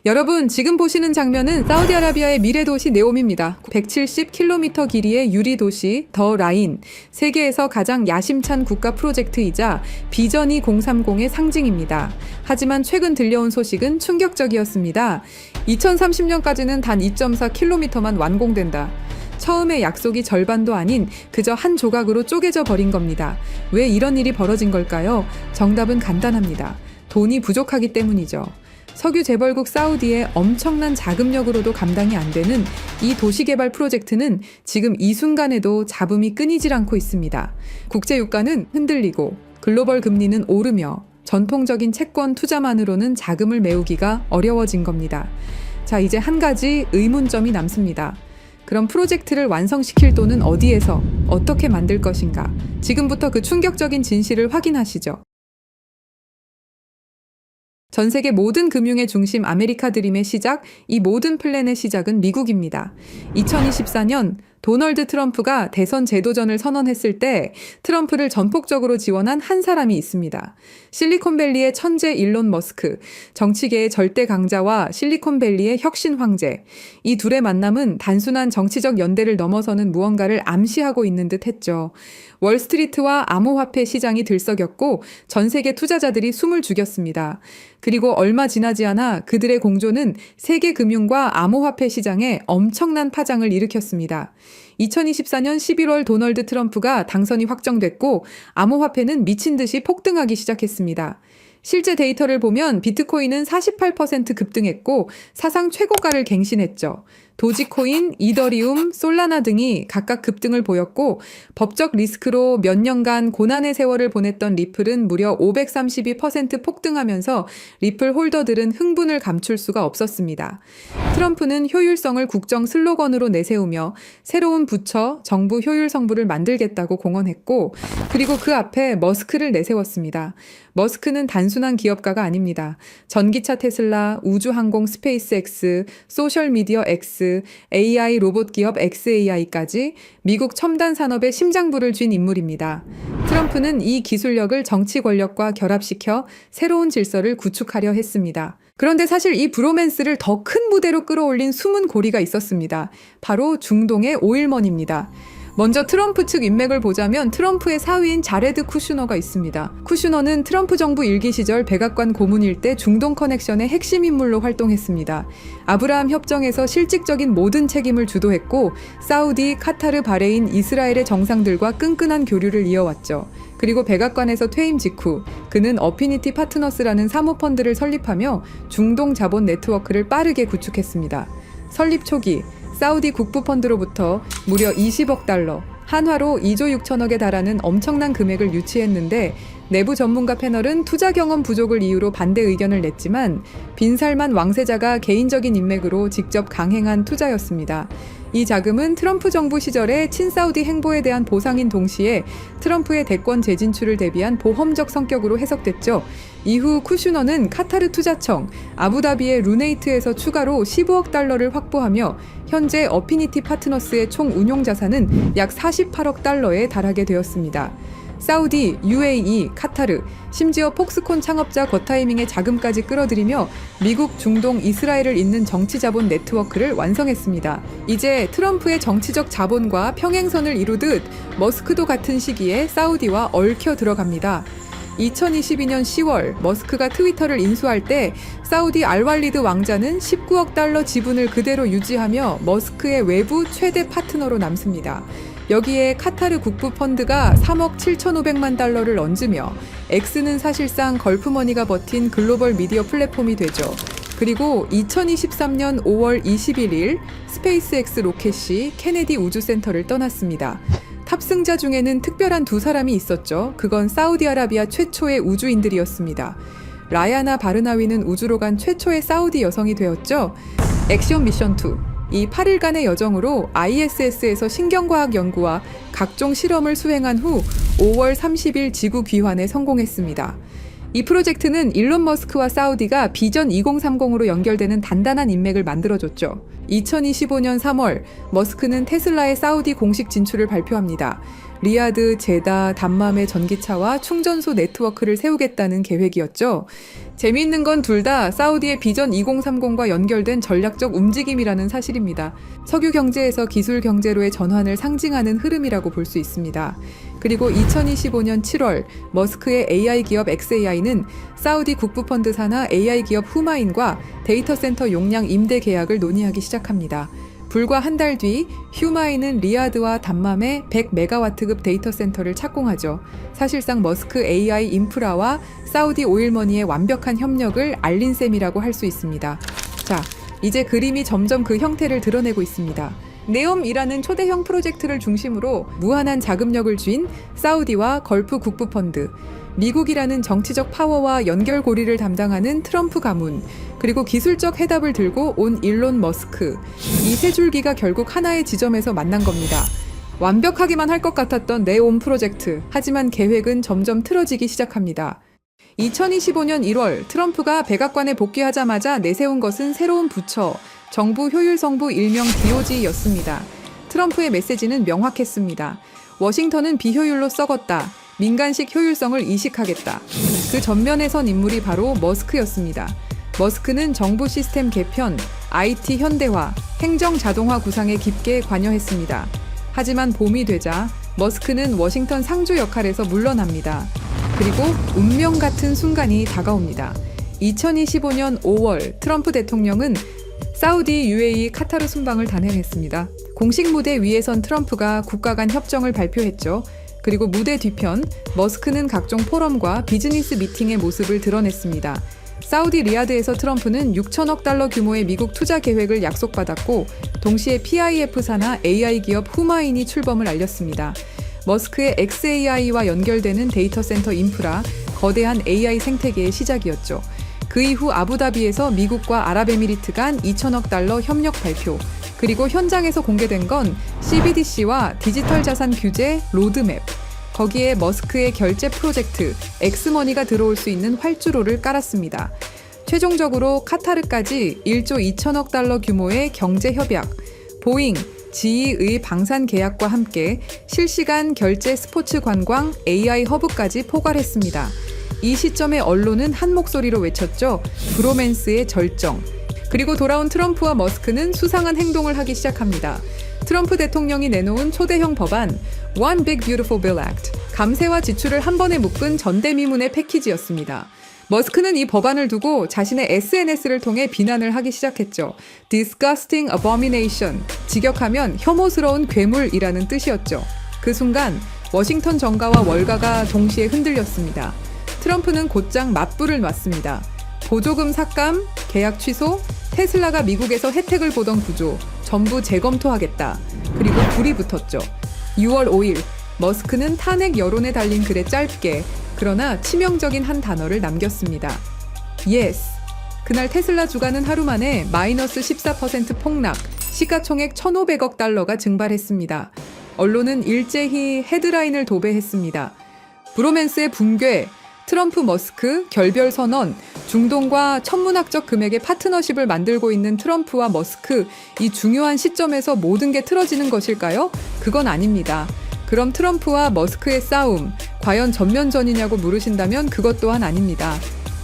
여러분, 지금 보시는 장면은 사우디아라비아의 미래 도시 네옴입니다. 170km 길이의 유리 도시 더 라인, 세계에서 가장 야심찬 국가 프로젝트이자 비전 2030의 상징입니다. 하지만 최근 들려온 소식은 충격적이었습니다. 2030년까지는 단 2.4km만 완공된다. 처음의 약속이 절반도 아닌 그저 한 조각으로 쪼개져 버린 겁니다. 왜 이런 일이 벌어진 걸까요? 정답은 간단합니다. 돈이 부족하기 때문이죠. 석유 재벌국 사우디의 엄청난 자금력으로도 감당이 안 되는 이 도시개발 프로젝트는 지금 이 순간에도 잡음이 끊이질 않고 있습니다. 국제 유가는 흔들리고 글로벌 금리는 오르며 전통적인 채권 투자만으로는 자금을 메우기가 어려워진 겁니다. 자, 이제 한 가지 의문점이 남습니다. 그럼 프로젝트를 완성시킬 돈은 어디에서 어떻게 만들 것인가? 지금부터 그 충격적인 진실을 확인하시죠. 전 세계 모든 금융의 중심 아메리카 드림의 시작, 이 모든 플랜의 시작은 미국입니다. 2024년 도널드 트럼프가 대선 재도전을 선언했을 때 트럼프를 전폭적으로 지원한 한 사람이 있습니다. 실리콘밸리의 천재 일론 머스크, 정치계의 절대 강자와 실리콘밸리의 혁신 황제. 이 둘의 만남은 단순한 정치적 연대를 넘어서는 무언가를 암시하고 있는 듯 했죠. 월스트리트와 암호화폐 시장이 들썩였고 전 세계 투자자들이 숨을 죽였습니다. 그리고 얼마 지나지 않아 그들의 공조는 세계 금융과 암호화폐 시장에 엄청난 파장을 일으켰습니다. 2024년 11월 도널드 트럼프가 당선이 확정됐고 암호화폐는 미친 듯이 폭등하기 시작했습니다. 실제 데이터를 보면 비트코인은 48% 급등했고 사상 최고가를 갱신했죠. 도지코인, 이더리움, 솔라나 등이 각각 급등을 보였고 법적 리스크로 몇 년간 고난의 세월을 보냈던 리플은 무려 532% 폭등하면서 리플 홀더들은 흥분을 감출 수가 없었습니다. 트럼프는 효율성을 국정 슬로건으로 내세우며 새로운 부처, 정부 효율 성부를 만들겠다고 공언했고 그리고 그 앞에 머스크를 내세웠습니다. 머스크는 단순한 기업가가 아닙니다. 전기차 테슬라, 우주항공 스페이스X, 소셜미디어 X, AI 로봇 기업 XAI까지 미국 첨단 산업의 심장부를 쥔 인물입니다. 트럼프는 이 기술력을 정치 권력과 결합시켜 새로운 질서를 구축하려 했습니다. 그런데 사실 이 브로맨스를 더 큰 무대로 끌어올린 숨은 고리가 있었습니다. 바로 중동의 오일먼입니다. 먼저 트럼프 측 인맥을 보자면 트럼프의 사위인 자레드 쿠슈너가 있습니다. 쿠슈너는 트럼프 정부 일기 시절 백악관 고문일 때 중동 커넥션의 핵심 인물로 활동했습니다. 아브라함 협정에서 실질적인 모든 책임을 주도했고 사우디, 카타르, 바레인, 이스라엘의 정상들과 끈끈한 교류를 이어왔죠. 그리고 백악관에서 퇴임 직후 그는 어피니티 파트너스라는 사모펀드를 설립하며 중동 자본 네트워크를 빠르게 구축했습니다. 설립 초기 사우디 국부펀드로부터 무려 20억 달러, 한화로 2조 6천억에 달하는 엄청난 금액을 유치했는데 내부 전문가 패널은 투자 경험 부족을 이유로 반대 의견을 냈지만 빈살만 왕세자가 개인적인 인맥으로 직접 강행한 투자였습니다. 이 자금은 트럼프 정부 시절의 친사우디 행보에 대한 보상인 동시에 트럼프의 대권 재진출을 대비한 보험적 성격으로 해석됐죠. 이후 쿠슈너는 카타르 투자청, 아부다비의 루네이트에서 추가로 15억 달러를 확보하며 현재 어피니티 파트너스의 총 운용 자산은 약 48억 달러에 달하게 되었습니다. 사우디, UAE, 카타르, 심지어 폭스콘 창업자 거타이밍의 자금까지 끌어들이며 미국, 중동, 이스라엘을 잇는 정치자본 네트워크를 완성했습니다. 이제 트럼프의 정치적 자본과 평행선을 이루듯 머스크도 같은 시기에 사우디와 얽혀 들어갑니다. 2022년 10월 머스크가 트위터를 인수할 때 사우디 알왈리드 왕자는 19억 달러 지분을 그대로 유지하며 머스크의 외부 최대 파트너로 남습니다. 여기에 카타르 국부펀드가 3억 7,500만 달러를 얹으며 X는 사실상 걸프머니가 버틴 글로벌 미디어 플랫폼이 되죠. 그리고 2023년 5월 21일 스페이스X 로켓이 케네디 우주센터를 떠났습니다. 탑승자 중에는 특별한 두 사람이 있었죠. 그건 사우디아라비아 최초의 우주인들이었습니다. 라야나 바르나위는 우주로 간 최초의 사우디 여성이 되었죠. 액션 미션 2. 이 8일간의 여정으로 ISS에서 신경과학 연구와 각종 실험을 수행한 후 5월 30일 지구 귀환에 성공했습니다. 이 프로젝트는 일론 머스크와 사우디가 비전 2030으로 연결되는 단단한 인맥을 만들어줬죠. 2025년 3월 머스크는 테슬라의 사우디 공식 진출을 발표합니다. 리야드, 제다, 담맘의 전기차와 충전소 네트워크를 세우겠다는 계획이었죠. 재미있는 건 둘 다 사우디의 비전 2030과 연결된 전략적 움직임이라는 사실입니다. 석유 경제에서 기술 경제로의 전환을 상징하는 흐름이라고 볼 수 있습니다. 그리고 2025년 7월 머스크의 AI 기업 xAI는 사우디 국부펀드 산하 AI 기업 후마인과 데이터 센터 용량 임대 계약을 논의하기 시작합니다. 불과 한 달 뒤 휴마인은 리야드와 담맘에 100메가와트급 데이터 센터를 착공하죠. 사실상 머스크 AI 인프라와 사우디 오일머니의 완벽한 협력을 알린 셈이라고 할 수 있습니다. 자, 이제 그림이 점점 그 형태를 드러내고 있습니다. 네옴이라는 초대형 프로젝트를 중심으로 무한한 자금력을 쥔 사우디와 걸프 국부펀드, 미국이라는 정치적 파워와 연결고리를 담당하는 트럼프 가문, 그리고 기술적 해답을 들고 온 일론 머스크, 이 세 줄기가 결국 하나의 지점에서 만난 겁니다. 완벽하기만 할 것 같았던 네옴 프로젝트, 하지만 계획은 점점 틀어지기 시작합니다. 2025년 1월 트럼프가 백악관에 복귀하자마자 내세운 것은 새로운 부처, 정부 효율성부 일명 DOG였습니다. 트럼프의 메시지는 명확했습니다. 워싱턴은 비효율로 썩었다. 민간식 효율성을 이식하겠다. 그 전면에 선 인물이 바로 머스크였습니다. 머스크는 정부 시스템 개편, IT 현대화, 행정 자동화 구상에 깊게 관여했습니다. 하지만 봄이 되자 머스크는 워싱턴 상주 역할에서 물러납니다. 그리고 운명 같은 순간이 다가옵니다. 2025년 5월 트럼프 대통령은 사우디, UAE, 카타르 순방을 단행했습니다. 공식 무대 위에 선 트럼프가 국가 간 협정을 발표했죠. 그리고 무대 뒤편, 머스크는 각종 포럼과 비즈니스 미팅의 모습을 드러냈습니다. 사우디 리야드에서 트럼프는 6천억 달러 규모의 미국 투자 계획을 약속받았고 동시에 PIF 산하 AI 기업 후마인이 출범을 알렸습니다. 머스크의 xAI와 연결되는 데이터 센터 인프라, 거대한 AI 생태계의 시작이었죠. 그 이후 아부다비에서 미국과 아랍에미리트 간 2천억 달러 협력 발표, 그리고 현장에서 공개된 건 CBDC와 디지털 자산 규제 로드맵, 거기에 머스크의 결제 프로젝트 엑스머니가 들어올 수 있는 활주로를 깔았습니다. 최종적으로 카타르까지 1조 2천억 달러 규모의 경제 협약, 보잉, GE의 방산 계약과 함께 실시간 결제 스포츠 관광 AI 허브까지 포괄했습니다. 이 시점에 언론은 한 목소리로 외쳤죠. 브로맨스의 절정. 그리고 돌아온 트럼프와 머스크는 수상한 행동을 하기 시작합니다. 트럼프 대통령이 내놓은 초대형 법안 One Big Beautiful Bill Act, 감세와 지출을 한 번에 묶은 전대미문의 패키지였습니다. 머스크는 이 법안을 두고 자신의 SNS를 통해 비난을 하기 시작했죠. Disgusting abomination, 직역하면 혐오스러운 괴물이라는 뜻이었죠. 그 순간 워싱턴 정가와 월가가 동시에 흔들렸습니다. 트럼프는 곧장 맞불을 놨습니다. 보조금 삭감, 계약 취소, 테슬라가 미국에서 혜택을 보던 구조 전부 재검토하겠다. 그리고 불이 붙었죠. 6월 5일 머스크는 탄핵 여론에 달린 글에 짧게 그러나 치명적인 한 단어를 남겼습니다. Yes. 그날 테슬라 주가는 하루 만에 마이너스 14% 폭락, 시가총액 1,500억 달러가 증발했습니다. 언론은 일제히 헤드라인을 도배했습니다. 브로맨스의 붕괴, 트럼프 머스크 결별 선언, 중동과 천문학적 금액의 파트너십을 만들고 있는 트럼프와 머스크, 이 중요한 시점에서 모든 게 틀어지는 것일까요? 그건 아닙니다. 그럼 트럼프와 머스크의 싸움, 과연 전면전이냐고 물으신다면 그것 또한 아닙니다.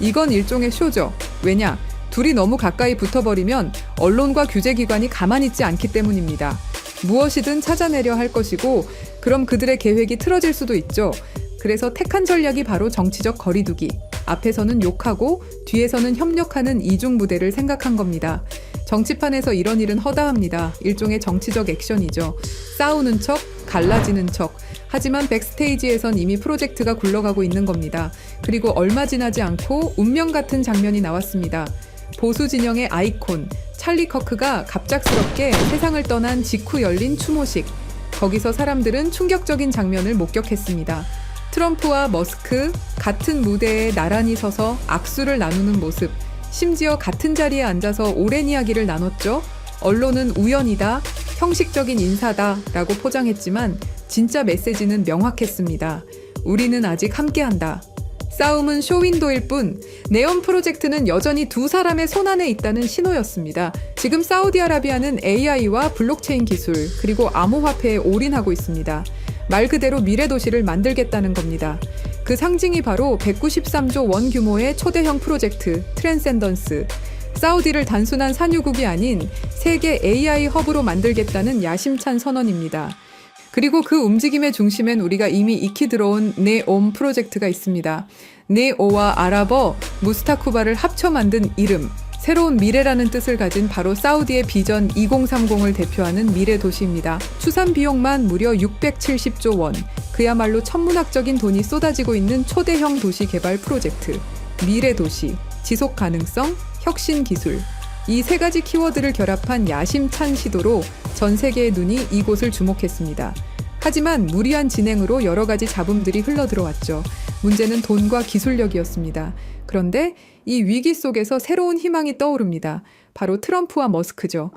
이건 일종의 쇼죠. 왜냐? 둘이 너무 가까이 붙어버리면 언론과 규제기관이 가만히 있지 않기 때문입니다. 무엇이든 찾아내려 할 것이고, 그럼 그들의 계획이 틀어질 수도 있죠. 그래서 택한 전략이 바로 정치적 거리두기. 앞에서는 욕하고 뒤에서는 협력하는 이중무대를 생각한 겁니다. 정치판에서 이런 일은 허다합니다. 일종의 정치적 액션이죠. 싸우는 척, 갈라지는 척. 하지만 백스테이지에선 이미 프로젝트가 굴러가고 있는 겁니다. 그리고 얼마 지나지 않고 운명 같은 장면이 나왔습니다. 보수 진영의 아이콘, 찰리 커크가 갑작스럽게 세상을 떠난 직후 열린 추모식. 거기서 사람들은 충격적인 장면을 목격했습니다. 트럼프와 머스크 같은 무대에 나란히 서서 악수를 나누는 모습, 심지어 같은 자리에 앉아서 오랜 이야기를 나눴죠. 언론은 우연이다, 형식적인 인사다 라고 포장했지만 진짜 메시지는 명확했습니다. 우리는 아직 함께한다. 싸움은 쇼윈도일 뿐 네온 프로젝트는 여전히 두 사람의 손안에 있다는 신호였습니다. 지금 사우디아라비아는 AI와 블록체인 기술 그리고 암호화폐에 올인하고 있습니다. 말 그대로 미래 도시를 만들겠다는 겁니다. 그 상징이 바로 193조 원 규모의 초대형 프로젝트 트랜센던스. 사우디를 단순한 산유국이 아닌 세계 AI 허브로 만들겠다는 야심찬 선언입니다. 그리고 그 움직임의 중심엔 우리가 이미 익히 들어온 네옴 프로젝트가 있습니다. 네오와 아랍어 무스타쿠바를 합쳐 만든 이름, 새로운 미래라는 뜻을 가진 바로 사우디의 비전 2030을 대표하는 미래 도시입니다. 추산 비용만 무려 670조 원, 그야말로 천문학적인 돈이 쏟아지고 있는 초대형 도시 개발 프로젝트. 미래 도시, 지속 가능성, 혁신 기술. 이 세 가지 키워드를 결합한 야심찬 시도로 전 세계의 눈이 이곳을 주목했습니다. 하지만 무리한 진행으로 여러 가지 잡음들이 흘러들어왔죠. 문제는 돈과 기술력이었습니다. 그런데 이 위기 속에서 새로운 희망이 떠오릅니다. 바로 트럼프와 머스크죠.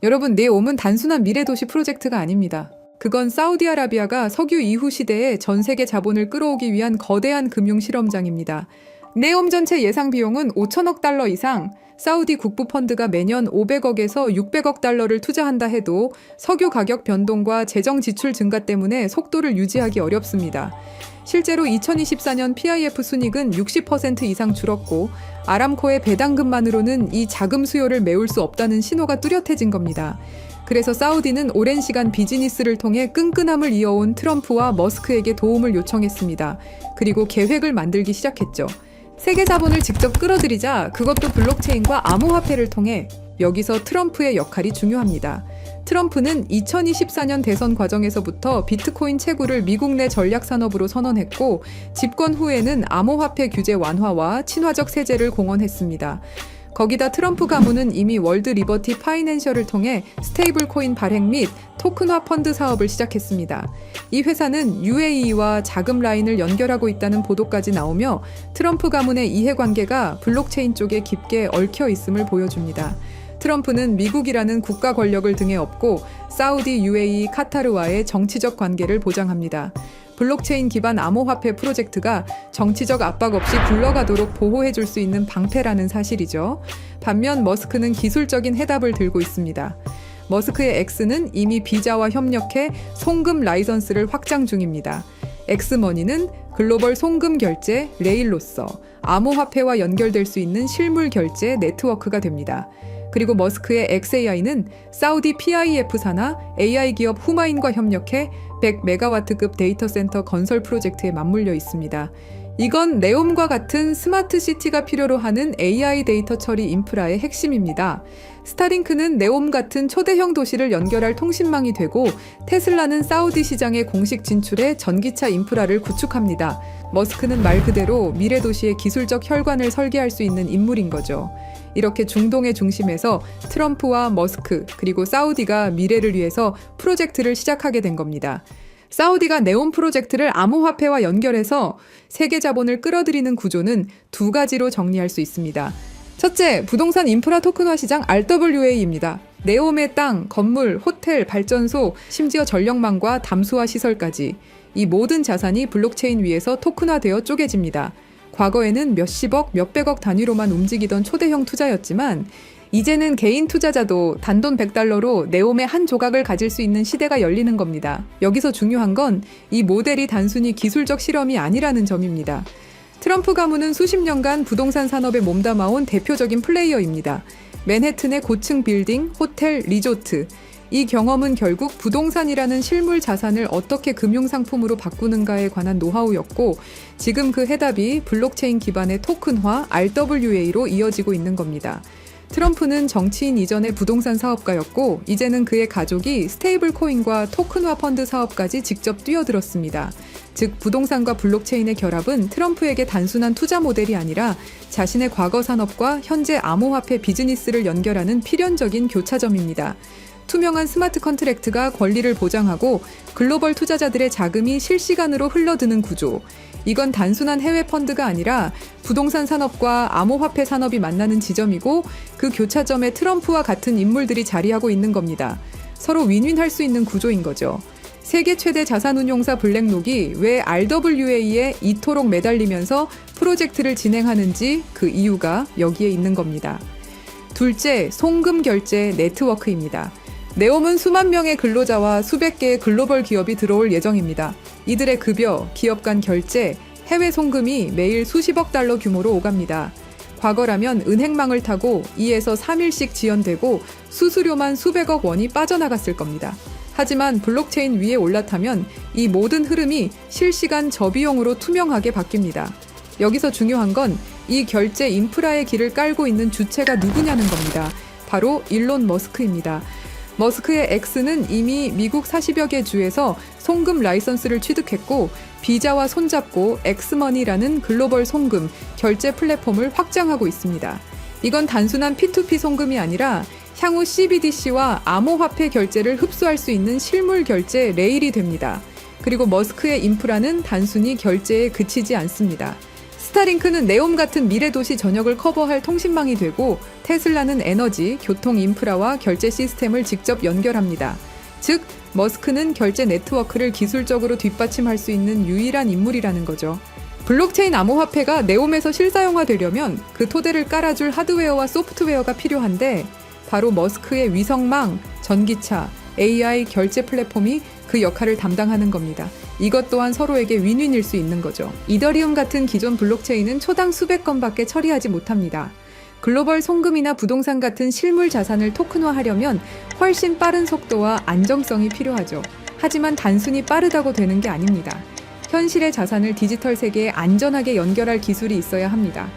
여러분, 네옴은 단순한 미래도시 프로젝트가 아닙니다. 그건 사우디아라비아가 석유 이후 시대에 전 세계 자본을 끌어오기 위한 거대한 금융 실험장입니다. 네옴 전체 예상 비용은 5천억 달러 이상, 사우디 국부 펀드가 매년 500억에서 600억 달러를 투자한다 해도 석유 가격 변동과 재정 지출 증가 때문에 속도를 유지하기 어렵습니다. 실제로 2024년 PIF 순이익은 60% 이상 줄었고 아람코의 배당금만으로는 이 자금 수요를 메울 수 없다는 신호가 뚜렷해진 겁니다. 그래서 사우디는 오랜 시간 비즈니스를 통해 끈끈함을 이어온 트럼프와 머스크에게 도움을 요청했습니다. 그리고 계획을 만들기 시작했죠. 세계 자본을 직접 끌어들이자 그것도 블록체인과 암호화폐를 통해. 여기서 트럼프의 역할이 중요합니다. 트럼프는 2024년 대선 과정에서부터 비트코인 채굴을 미국 내 전략 산업으로 선언했고 집권 후에는 암호화폐 규제 완화와 친화적 세제를 공언했습니다. 거기다 트럼프 가문은 이미 월드 리버티 파이낸셜을 통해 스테이블 코인 발행 및 토큰화 펀드 사업을 시작했습니다. 이 회사는 UAE와 자금 라인을 연결하고 있다는 보도까지 나오며 트럼프 가문의 이해관계가 블록체인 쪽에 깊게 얽혀 있음을 보여줍니다. 트럼프는 미국이라는 국가 권력을 등에 업고 사우디, UAE, 카타르와의 정치적 관계를 보장합니다. 블록체인 기반 암호화폐 프로젝트가 정치적 압박 없이 굴러가도록 보호해줄 수 있는 방패라는 사실이죠. 반면 머스크는 기술적인 해답을 들고 있습니다. 머스크의 X는 이미 비자와 협력해 송금 라이선스를 확장 중입니다. 엑스머니는 글로벌 송금 결제 레일로서 암호화폐와 연결될 수 있는 실물 결제 네트워크가 됩니다. 그리고 머스크의 XAI는 사우디 PIF 산하 AI 기업 후마인과 협력해 100메가와트급 데이터 센터 건설 프로젝트에 맞물려 있습니다. 이건 네옴과 같은 스마트 시티가 필요로 하는 AI 데이터 처리 인프라의 핵심입니다. 스타링크는 네옴 같은 초대형 도시를 연결할 통신망이 되고 테슬라는 사우디 시장의 공식 진출에 전기차 인프라를 구축합니다. 머스크는 말 그대로 미래 도시의 기술적 혈관을 설계할 수 있는 인물인 거죠. 이렇게 중동의 중심에서 트럼프와 머스크 그리고 사우디가 미래를 위해서 프로젝트를 시작하게 된 겁니다. 사우디가 네옴 프로젝트를 암호화폐와 연결해서 세계 자본을 끌어들이는 구조는 두 가지로 정리할 수 있습니다. 첫째, 부동산 인프라 토큰화 시장 RWA입니다. 네옴의 땅, 건물, 호텔, 발전소, 심지어 전력망과 담수화 시설까지 이 모든 자산이 블록체인 위에서 토큰화되어 쪼개집니다. 과거에는 몇십억, 몇백억 단위로만 움직이던 초대형 투자였지만 이제는 개인 투자자도 단돈 100달러로 네옴의 한 조각을 가질 수 있는 시대가 열리는 겁니다. 여기서 중요한 건 이 모델이 단순히 기술적 실험이 아니라는 점입니다. 트럼프 가문은 수십 년간 부동산 산업에 몸담아온 대표적인 플레이어입니다. 맨해튼의 고층 빌딩, 호텔, 리조트. 이 경험은 결국 부동산이라는 실물 자산을 어떻게 금융상품으로 바꾸는가에 관한 노하우였고 지금 그 해답이 블록체인 기반의 토큰화 RWA로 이어지고 있는 겁니다. 트럼프는 정치인 이전의 부동산 사업가였고 이제는 그의 가족이 스테이블 코인과 토큰화 펀드 사업까지 직접 뛰어들었습니다. 즉 부동산과 블록체인의 결합은 트럼프에게 단순한 투자 모델이 아니라 자신의 과거 산업과 현재 암호화폐 비즈니스를 연결하는 필연적인 교차점입니다. 투명한 스마트 컨트랙트가 권리를 보장하고 글로벌 투자자들의 자금이 실시간으로 흘러드는 구조. 이건 단순한 해외 펀드가 아니라 부동산 산업과 암호화폐 산업이 만나는 지점이고 그 교차점에 트럼프와 같은 인물들이 자리하고 있는 겁니다. 서로 윈윈할 수 있는 구조인 거죠. 세계 최대 자산운용사 블랙록이 왜 RWA에 이토록 매달리면서 프로젝트를 진행하는지 그 이유가 여기에 있는 겁니다. 둘째, 송금 결제 네트워크입니다. 네옴은 수만 명의 근로자와 수백 개의 글로벌 기업이 들어올 예정입니다. 이들의 급여, 기업 간 결제, 해외 송금이 매일 수십억 달러 규모로 오갑니다. 과거라면 은행망을 타고 2에서 3일씩 지연되고 수수료만 수백억 원이 빠져나갔을 겁니다. 하지만 블록체인 위에 올라타면 이 모든 흐름이 실시간 저비용으로 투명하게 바뀝니다. 여기서 중요한 건 이 결제 인프라의 길을 깔고 있는 주체가 누구냐는 겁니다. 바로 일론 머스크입니다. 머스크의 X는 이미 미국 40여 개 주에서 송금 라이선스를 취득했고 비자와 손잡고 엑스머니라는 글로벌 송금, 결제 플랫폼을 확장하고 있습니다. 이건 단순한 P2P 송금이 아니라 향후 CBDC와 암호화폐 결제를 흡수할 수 있는 실물 결제 레일이 됩니다. 그리고 머스크의 인프라는 단순히 결제에 그치지 않습니다. 스타링크는 네옴 같은 미래도시 전역을 커버할 통신망이 되고 테슬라는 에너지, 교통 인프라와 결제 시스템을 직접 연결합니다. 즉, 머스크는 결제 네트워크를 기술적으로 뒷받침할 수 있는 유일한 인물이라는 거죠. 블록체인 암호화폐가 네옴에서 실사용화되려면 그 토대를 깔아줄 하드웨어와 소프트웨어가 필요한데 바로 머스크의 위성망, 전기차, AI 결제 플랫폼이 그 역할을 담당하는 겁니다. 이것 또한 서로에게 윈윈일 수 있는 거죠. 이더리움 같은 기존 블록체인은 초당 수백 건밖에 처리하지 못합니다. 글로벌 송금이나 부동산 같은 실물 자산을 토큰화하려면 훨씬 빠른 속도와 안정성이 필요하죠. 하지만 단순히 빠르다고 되는 게 아닙니다. 현실의 자산을 디지털 세계에 안전하게 연결할 기술이 있어야 합니다.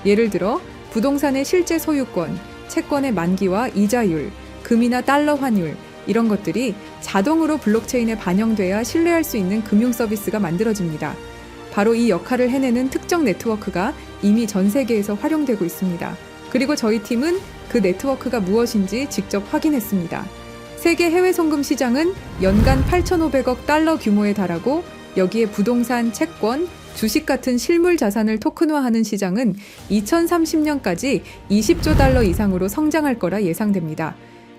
예를 들어 부동산의 실제 소유권, 채권의 만기와 이자율, 금이나 달러 환율, 이런 것들이 자동으로 블록체인에 반영돼야 신뢰할 수 있는 금융 서비스가 만들어집니다. 바로 이 역할을 해내는 특정 네트워크가 이미 전 세계에서 활용되고 있습니다. 그리고 저희 팀은 그 네트워크가 무엇인지 직접 확인했습니다. 세계 해외 송금 시장은 연간 8,500억 달러 규모에 달하고 여기에 부동산, 채권, 주식 같은 실물 자산을 토큰화하는 시장은 2030년까지 20조 달러 이상으로 성장할 거라 예상됩니다.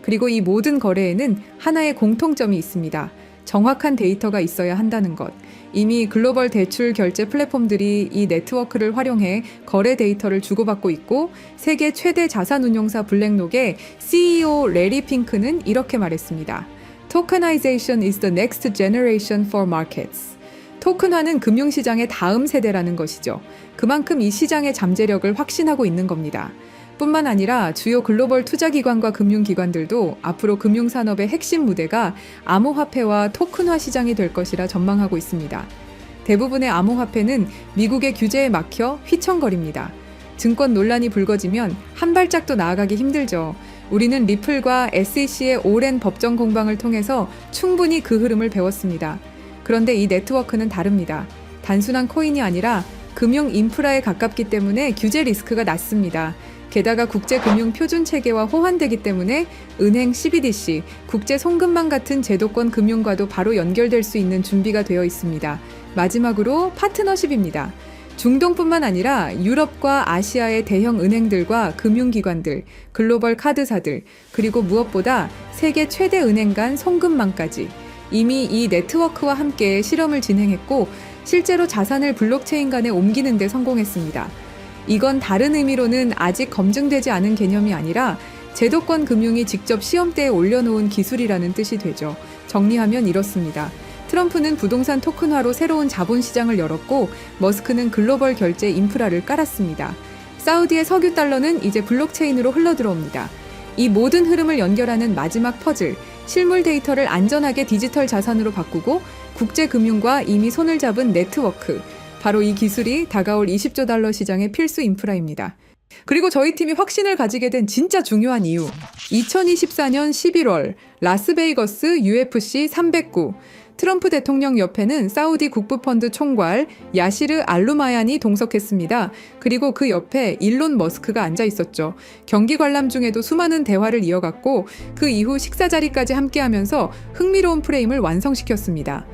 그리고 이 모든 거래에는 하나의 공통점이 있습니다. 정확한 데이터가 있어야 한다는 것. 이미 글로벌 대출 결제 플랫폼들이 이 네트워크를 활용해 거래 데이터를 주고받고 있고 세계 최대 자산운용사 블랙록의 CEO 레리 핑크는 이렇게 말했습니다. Tokenization is the next generation for markets. 토큰화는 금융시장의 다음 세대라는 것이죠. 그만큼 이 시장의 잠재력을 확신하고 있는 겁니다. 뿐만 아니라 주요 글로벌 투자기관과 금융기관들도 앞으로 금융산업의 핵심 무대가 암호화폐와 토큰화 시장이 될 것이라 전망하고 있습니다. 대부분의 암호화폐는 미국의 규제에 막혀 휘청거립니다. 증권 논란이 불거지면 한 발짝도 나아가기 힘들죠. 우리는 리플과 SEC의 오랜 법정 공방을 통해서 충분히 그 흐름을 배웠습니다. 그런데 이 네트워크는 다릅니다. 단순한 코인이 아니라 금융 인프라에 가깝기 때문에 규제 리스크가 낮습니다. 게다가 국제금융표준체계와 호환되기 때문에 은행 CBDC, 국제송금망 같은 제도권 금융과도 바로 연결될 수 있는 준비가 되어 있습니다. 마지막으로 파트너십입니다. 중동뿐만 아니라 유럽과 아시아의 대형 은행들과 금융기관들, 글로벌 카드사들, 그리고 무엇보다 세계 최대 은행 간 송금망까지 이미 이 네트워크와 함께 실험을 진행했고 실제로 자산을 블록체인 간에 옮기는 데 성공했습니다. 이건 다른 의미로는 아직 검증되지 않은 개념이 아니라 제도권 금융이 직접 시험대에 올려놓은 기술이라는 뜻이 되죠. 정리하면 이렇습니다. 트럼프는 부동산 토큰화로 새로운 자본시장을 열었고 머스크는 글로벌 결제 인프라를 깔았습니다. 사우디의 석유 달러는 이제 블록체인으로 흘러들어옵니다. 이 모든 흐름을 연결하는 마지막 퍼즐, 실물 데이터를 안전하게 디지털 자산으로 바꾸고 국제금융과 이미 손을 잡은 네트워크, 바로 이 기술이 다가올 20조 달러 시장의 필수 인프라입니다. 그리고 저희 팀이 확신을 가지게 된 진짜 중요한 이유. 2024년 11월 라스베이거스 UFC 309 트럼프 대통령 옆에는 사우디 국부펀드 총괄 야시르 알루마얀이 동석했습니다. 그리고 그 옆에 일론 머스크가 앉아 있었죠. 경기 관람 중에도 수많은 대화를 이어갔고 그 이후 식사 자리까지 함께하면서 흥미로운 프레임을 완성시켰습니다.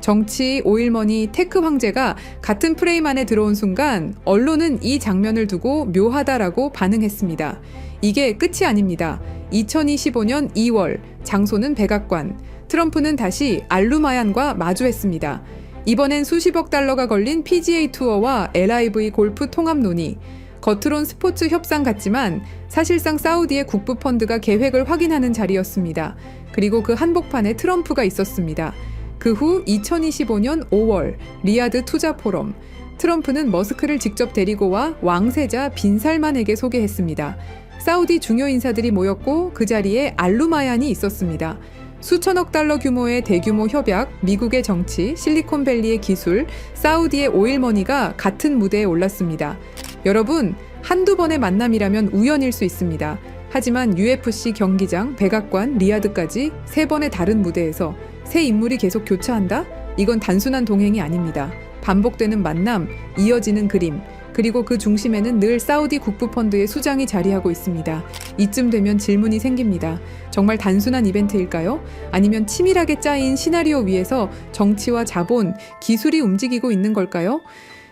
정치, 오일머니, 테크 황제가 같은 프레임 안에 들어온 순간 언론은 이 장면을 두고 묘하다라고 반응했습니다. 이게 끝이 아닙니다. 2025년 2월, 장소는 백악관. 트럼프는 다시 알루마얀과 마주했습니다. 이번엔 수십억 달러가 걸린 PGA 투어와 LIV 골프 통합 논의. 겉으론 스포츠 협상 같지만 사실상 사우디의 국부 펀드가 계획을 확인하는 자리였습니다. 그리고 그 한복판에 트럼프가 있었습니다. 그 후 2025년 5월 리야드 투자 포럼, 트럼프는 머스크를 직접 데리고 와 왕세자 빈 살만에게 소개했습니다. 사우디 중요 인사들이 모였고 그 자리에 알루마얀이 있었습니다. 수천억 달러 규모의 대규모 협약, 미국의 정치, 실리콘밸리의 기술, 사우디의 오일머니가 같은 무대에 올랐습니다. 여러분, 한두 번의 만남이라면 우연일 수 있습니다. 하지만 UFC 경기장, 백악관, 리야드까지 3번의 다른 무대에서 새 인물이 계속 교차한다? 이건 단순한 동행이 아닙니다. 반복되는 만남, 이어지는 그림, 그리고 그 중심에는 늘 사우디 국부펀드의 수장이 자리하고 있습니다. 이쯤 되면 질문이 생깁니다. 정말 단순한 이벤트일까요? 아니면 치밀하게 짜인 시나리오 위에서 정치와 자본, 기술이 움직이고 있는 걸까요?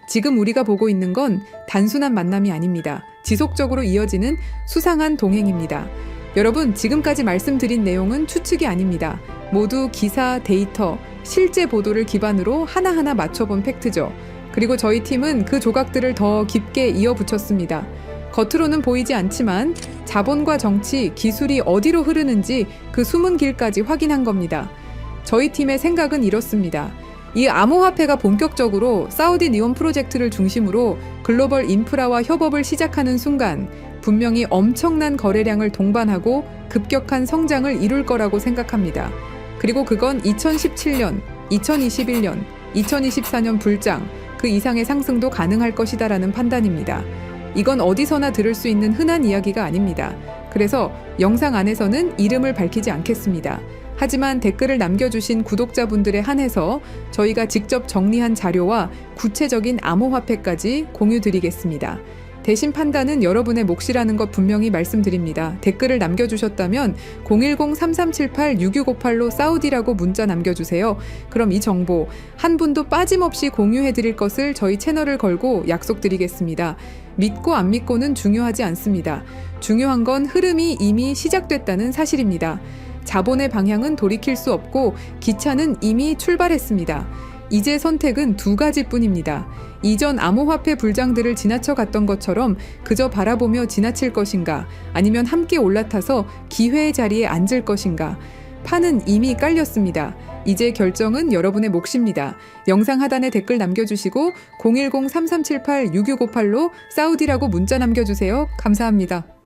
지금 우리가 보고 있는 건 단순한 만남이 아닙니다. 지속적으로 이어지는 수상한 동행입니다. 여러분, 지금까지 말씀드린 내용은 추측이 아닙니다. 모두 기사, 데이터, 실제 보도를 기반으로 하나하나 맞춰본 팩트죠. 그리고 저희 팀은 그 조각들을 더 깊게 이어붙였습니다. 겉으로는 보이지 않지만 자본과 정치, 기술이 어디로 흐르는지 그 숨은 길까지 확인한 겁니다. 저희 팀의 생각은 이렇습니다. 이 암호화폐가 본격적으로 사우디 니온 프로젝트를 중심으로 글로벌 인프라와 협업을 시작하는 순간 분명히 엄청난 거래량을 동반하고 급격한 성장을 이룰 거라고 생각합니다. 그리고 그건 2017년, 2021년, 2024년 불장, 그 이상의 상승도 가능할 것이다라는 판단입니다. 이건 어디서나 들을 수 있는 흔한 이야기가 아닙니다. 그래서 영상 안에서는 이름을 밝히지 않겠습니다. 하지만 댓글을 남겨주신 구독자분들에 한해서 저희가 직접 정리한 자료와 구체적인 암호화폐까지 공유드리겠습니다. 대신 판단은 여러분의 몫이라는 것 분명히 말씀드립니다. 댓글을 남겨주셨다면 010-3378-6658로 사우디라고 문자 남겨주세요. 그럼 이 정보 한 분도 빠짐없이 공유해드릴 것을 저희 채널을 걸고 약속드리겠습니다. 믿고 안 믿고는 중요하지 않습니다. 중요한 건 흐름이 이미 시작됐다는 사실입니다. 자본의 방향은 돌이킬 수 없고 기차는 이미 출발했습니다. 이제 선택은 2가지뿐입니다. 이전 암호화폐 불장들을 지나쳐 갔던 것처럼 그저 바라보며 지나칠 것인가, 아니면 함께 올라타서 기회의 자리에 앉을 것인가. 판은 이미 깔렸습니다. 이제 결정은 여러분의 몫입니다. 영상 하단에 댓글 남겨주시고 010-3378-6658로 사우디라고 문자 남겨주세요. 감사합니다.